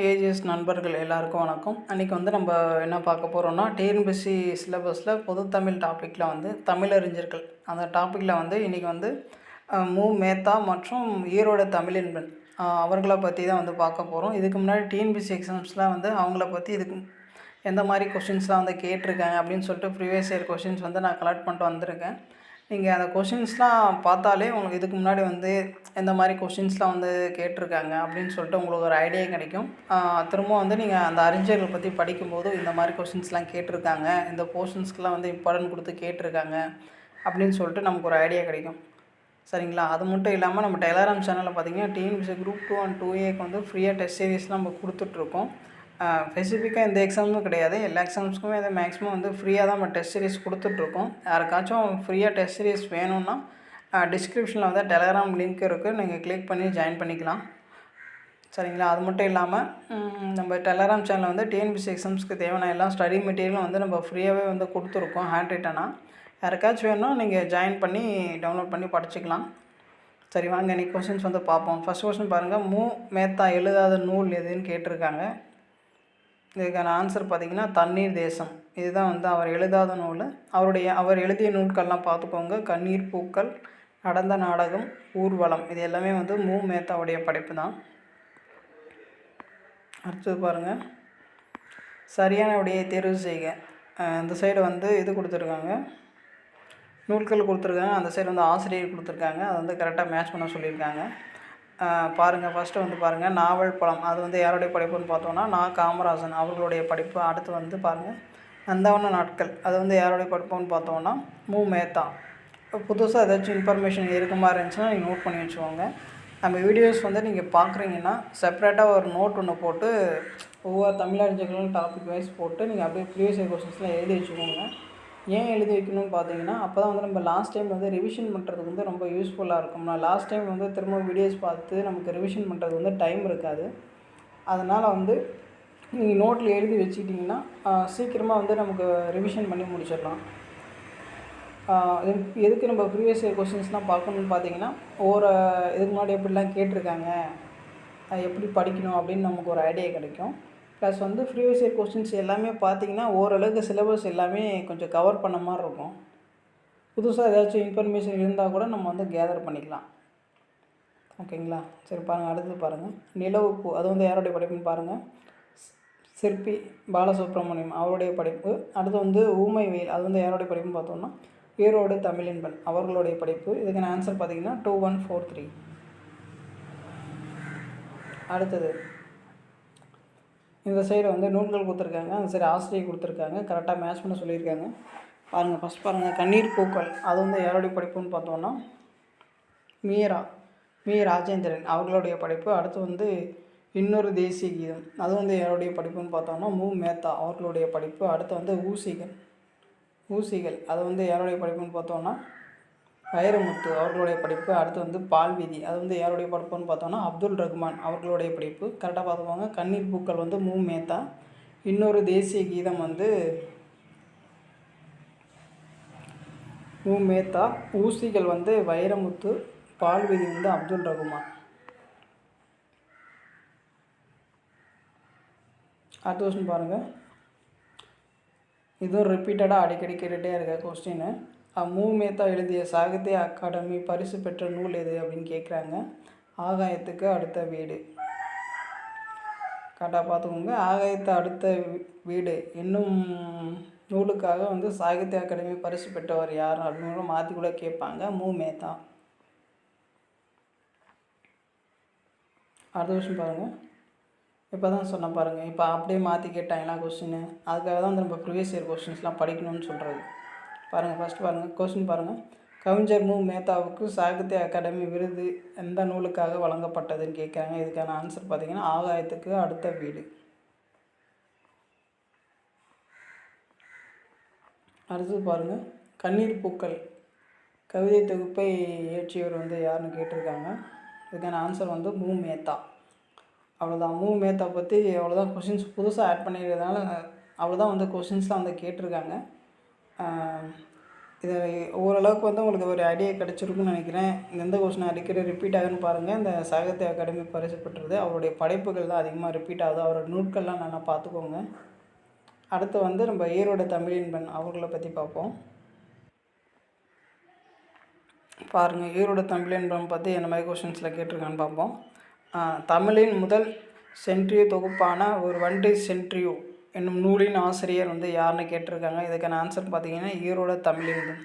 AGS நண்பர்கள் எல்லாருக்கும் வணக்கம். அன்றைக்கி வந்து நம்ம என்ன பார்க்க போகிறோம்னா, டிஎன்பிஎஸ்சி சிலபஸில் பொதுத்தமிழ் டாப்பிக்கில் வந்து தமிழறிஞர்கள் அந்த டாப்பிக்கில் வந்து இன்றைக்கி வந்து மு. மேத்தா மற்றும் ஈரோடு தமிழன்பன் அவங்கள பற்றி தான் வந்து பார்க்க போகிறோம். இதுக்கு முன்னாடி டிஎன்பிஎஸ்சி எக்ஸாம்ஸ்லாம் வந்து அவங்கள பற்றி இதுக்கு எந்த மாதிரி கொஷின்ஸ்லாம் வந்து கேட்டிருக்காங்க அப்படின்னு சொல்லிட்டு ப்ரீவியஸ் இயர் கொஷின்ஸ் வந்து நான் கலெக்ட் பண்ணிட்டு வந்திருக்கேன். நீங்கள் அந்த கொஷின்ஸ்லாம் பார்த்தாலே உங்களுக்கு இதுக்கு முன்னாடி வந்து எந்த மாதிரி கொஷின்ஸ்லாம் வந்து கேட்டிருக்காங்க அப்படின்னு சொல்லிட்டு உங்களுக்கு ஒரு ஐடியா கிடைக்கும். திரும்ப வந்து நீங்கள் அந்த அறிஞர்கள் பற்றி படிக்கும்போது இந்த மாதிரி கொஷின்ஸ்லாம் கேட்டிருக்காங்க, இந்த போர்ஷன்ஸ்க்கெலாம் வந்து இம்பார்ட்டன்ட் கொடுத்து கேட்டிருக்காங்க அப்படின்னு சொல்லிட்டு நமக்கு ஒரு ஐடியா கிடைக்கும். சரிங்களா? அது மட்டும் இல்லாமல் நம்ம டெலகிராம் சேனலில் பார்த்தீங்கன்னா டிஎன்பிஎஸ்சி குரூப் 2 அண்ட் 2ஏக்கு வந்து ஃப்ரீயாக டெஸ்ட் சீரிஸ்லாம் நம்ம கொடுத்துட்ருக்கோம். ஸ்பெசிஃபிக்காக இந்த எக்ஸாமும் கிடையாது, எல்லா எக்ஸாம்ஸ்க்குமே அது மேக்ஸிமம் வந்து ஃப்ரீயாக தான் நம்ம டெஸ்ட் சீரிஸ் கொடுத்துட்ருக்கோம். யாருக்காச்சும் ஃப்ரீயாக டெஸ்ட் சீரிஸ் வேணும்னா டிஸ்கிரிப்ஷனில் வந்து டெலகிராம் லிங்க் இருக்குது, நீங்கள் கிளிக் பண்ணி ஜாயின் பண்ணிக்கலாம். சரிங்களா? அது மட்டும் இல்லாமல் நம்ம டெலகிராம் சேனலில் வந்து டிஎன்பிஎஸ்சி எக்ஸாம்ஸ்க்கு தேவையான எல்லா ஸ்டடி மெட்டீரியலும் வந்து நம்ம ஃப்ரீயாகவே வந்து கொடுத்துருக்கோம் ஹேண்ட் ரிட்டனாக. யாருக்காச்சும் வேணும்னா நீங்கள் ஜாயின் பண்ணி டவுன்லோட் பண்ணி படிச்சுக்கலாம். சரி, வாங்க இன்றைக்கி கொஷின்ஸ் வந்து பார்ப்போம். ஃபஸ்ட் கொஸ்டின் பாருங்கள், மு. மேத்தா எழுதாத நூல் எதுன்னு கேட்டிருக்காங்க. இதுக்கான ஆன்சர் பார்த்திங்கன்னா தண்ணீர் தேசம். இதுதான் வந்து அவர் எழுதாத நூல். அவர் எழுதிய நூல்கள்லாம் பார்த்துக்கோங்க. கண்ணீர் பூக்கள், நடந்த நாடகம், ஊர்வலம், இது எல்லாமே வந்து மு. மேத்தாவுடைய படைப்பு தான். அடுத்தது பாருங்கள், சரியான விடையை தேர்வு செய்க. இந்த சைடு வந்து இது கொடுத்துருக்காங்க, நூல்கள் கொடுத்துருக்காங்க. அந்த சைடு வந்து ஆசிரியர் கொடுத்துருக்காங்க. அதை வந்து கரெக்டாக மேட்ச் பண்ண சொல்லியிருக்காங்க. பாருங்கள், ஃபஸ்ட்டு வந்து பாருங்கள், நாவல் பழம், அது வந்து யாருடைய படைப்புன்னு பார்த்தோன்னா காமராஜன் அவர்களுடைய படைப்பு. அடுத்து வந்து பாருங்கள், நந்தவன நாட்கள், அது வந்து யாருடைய படைப்புன்னு பார்த்தோன்னா மு. மேத்தா. புதுசாக ஏதாச்சும் இன்ஃபர்மேஷன் இருக்க மாதிரி இருந்துச்சுன்னா நீங்கள் நோட் பண்ணி வச்சுக்கோங்க. நம்ம வீடியோஸ் வந்து நீங்கள் பார்க்குறீங்கன்னா செப்பரேட்டாக ஒரு நோட் ஒன்று போட்டு ஒவ்வொரு தமிழறிஞர்களும் டாபிக் வைஸ் போட்டு நீங்கள் அப்படியே ப்ரீவியஸ் இயர் கொஸ்டின்ஸ்லாம் எழுதி வச்சுக்கோங்க. ஏன் எழுதி வைக்கணும்னு பார்த்தீங்கன்னா, அப்போ தான் வந்து நம்ம லாஸ்ட் டைம் வந்து ரிவிஷன் பண்ணுறதுக்கு வந்து ரொம்ப யூஸ்ஃபுல்லாக இருக்கும். நான் லாஸ்ட் டைம் வந்து திரும்ப வீடியோஸ் பார்த்து நமக்கு ரிவிஷன் பண்ணுறதுக்கு வந்து டைம் இருக்காது. அதனால் வந்து நீங்கள் நோட்டில் எழுதி வச்சுக்கிட்டிங்கன்னா சீக்கிரமாக வந்து நமக்கு ரிவிஷன் பண்ணி முடிச்சிடலாம். எதுக்கு நம்ம ப்ரீவியஸ் இயர் கொஸ்டின்ஸ்லாம் பார்க்கணுன்னு பார்த்தீங்கன்னா, இதுக்கு முன்னாடி எப்படிலாம் கேட்டிருக்காங்க, எப்படி படிக்கணும் அப்படின்னு நமக்கு ஒரு ஐடியா கிடைக்கும். ப்ளஸ் வந்து ப்ரீவியஸ் இயர் கொஸ்டின்ஸ் எல்லாமே பார்த்திங்கன்னா ஓரளவுக்கு சிலபஸ் எல்லாமே கொஞ்சம் கவர் பண்ண மாதிரி இருக்கும். புதுசாக ஏதாச்சும் இன்ஃபர்மேஷன் இருந்தால் கூட நம்ம வந்து கேதர் பண்ணிக்கலாம். ஓகேங்களா? சரி, பாருங்கள், அடுத்தது பாருங்கள், நிலவுப்பூ, அது வந்து யாருடைய படைப்புன்னு பாருங்கள். சிற்பி பாலசுப்ரமணியம் அவருடைய படைப்பு. அடுத்து வந்து ஊமைவேல், அது வந்து யாருடைய படைப்புன்னு பார்த்தோம்னா ஈரோடு தமிழன்பன் அவர்களுடைய படைப்பு. இதுக்கான ஆன்சர் பார்த்திங்கன்னா 2143. அடுத்தது இந்த சைடு வந்து நூல்கள் கொடுத்துருக்காங்க, அந்த சைடு ஆசிரியர் கொடுத்துருக்காங்க, கரெக்டாக மேட்ச் பண்ண சொல்லியிருக்காங்க. பாருங்கள், ஃபஸ்ட் பாருங்கள், கண்ணீர் பூக்கள், அது வந்து யாருடைய படைப்புன்னு பார்த்தோன்னா மீ. ராஜேந்திரன் அவர்களுடைய படைப்பு. அடுத்து வந்து இன்னொரு தேசிய கீதம், அது வந்து யாருடைய படைப்புன்னு பார்த்தோன்னா மு. மேத்தா அவர்களுடைய படைப்பு. அடுத்து வந்து ஊசிகள், அது வந்து யாருடைய படைப்புன்னு பார்த்தோன்னா வைரமுத்து அவர்களுடைய படைப்பு. அடுத்து வந்து பால்வீதி, அது வந்து யாருடைய படைப்புன்னு பார்த்தோன்னா அப்துல் ரஹ்மான் அவர்களுடைய படைப்பு. கரெக்டாக பார்த்துக்கோங்க. கண்ணீர் பூக்கள் வந்து மு. மேத்தா. இன்னொரு தேசிய கீதம் வந்து மு. மேத்தா. ஊசிகள் வந்து வைரமுத்து. பால்வீதி வந்து அப்துல் ரஹ்மான். அடுத்த கொஸ்டின் பாருங்கள், இதுவும் ரிப்பீட்டடாக அடிக்கடி கேட்டுகிட்டே இருக்க கொஸ்டின். மு. மேத்தா எழுதிய சாகித்ய அகாடமி பரிசு பெற்ற நூல் எது அப்படின்னு கேட்குறாங்க. ஆகாயத்துக்கு அடுத்த வீடு. கரெக்டாக பார்த்துக்கோங்க. ஆகாயத்தை அடுத்த வீடு என்னும் நூலுக்காக வந்து சாகித்ய அகாடமி பரிசு பெற்றவர் யார் அப்படின்னு கூட மாற்றி கூட கேட்பாங்க. மு. மேத்தா. அடுத்த கொஸ்டின் பாருங்கள், இப்போ தான் சொன்ன பாருங்கள், இப்போ அப்படியே மாற்றி கேட்டாங்களா கொஸ்டின், அதுக்காக தான் நம்ம ப்ரீவியஸ் இயர் கொஸ்டின்ஸ்லாம் படிக்கணும்னு சொல்கிறது. பாருங்கள், ஃபஸ்ட்டு பாருங்கள், கொஸ்டின் பாருங்கள், கவிஞர் மு. மேத்தாவுக்கு சாகித்ய அகாடமி விருது எந்த நூலுக்காக வழங்கப்பட்டதுன்னு கேட்குறாங்க. இதுக்கான ஆன்சர் பார்த்திங்கன்னா ஆகாயத்துக்கு அடுத்த வீடு. அடுத்தது பாருங்கள், கண்ணீர் பூக்கள் கவிதை தொகுப்பை இயற்றியவர் வந்து யாருன்னு கேட்டிருக்காங்க. இதுக்கான ஆன்சர் வந்து மு. மேத்தா. அவ்வளோதான், மு. மேத்தா பற்றி அவ்வளோதான். கொஷின்ஸ் புதுசாக ஆட் பண்ணிக்கிறதுனால அவ்வளோதான் வந்து கொஷின்ஸ்லாம் வந்து கேட்டிருக்காங்க. இதை ஓரளவுக்கு வந்து உங்களுக்கு ஒரு ஐடியா கிடச்சிருக்குன்னு நினைக்கிறேன். எந்த கொஸ்டின் அடிக்கடி ரிப்பீட் ஆகுதுன்னு பாருங்கள். இந்த சாகித்ய அகாடமி பரிசு பெற்றது. அவருடைய படைப்புகள் தான் அதிகமாக ரிப்பீட் ஆகுது. அவரோட நூட்கள்லாம் நல்லா பார்த்துக்கோங்க. அடுத்து வந்து நம்ம ஈரோடு தமிழின்பன் அவர்களை பற்றி பார்ப்போம். பாருங்கள், ஈரோடு தமிழின்பன் பற்றி என்ன மாதிரி கொஷின்ஸில் கேட்டிருக்கான்னு பார்ப்போம். தமிழின் முதல் சென்ட்ரியோ தொகுப்பான ஒரு வண்டி சென்ட்ரியோ என்னும் நூலின் ஆசிரியர் வந்து யாருன்னு கேட்டிருக்காங்க. இதுக்கான ஆன்சர் பார்த்தீங்கன்னா ஈரோடு தமிழின்பன்.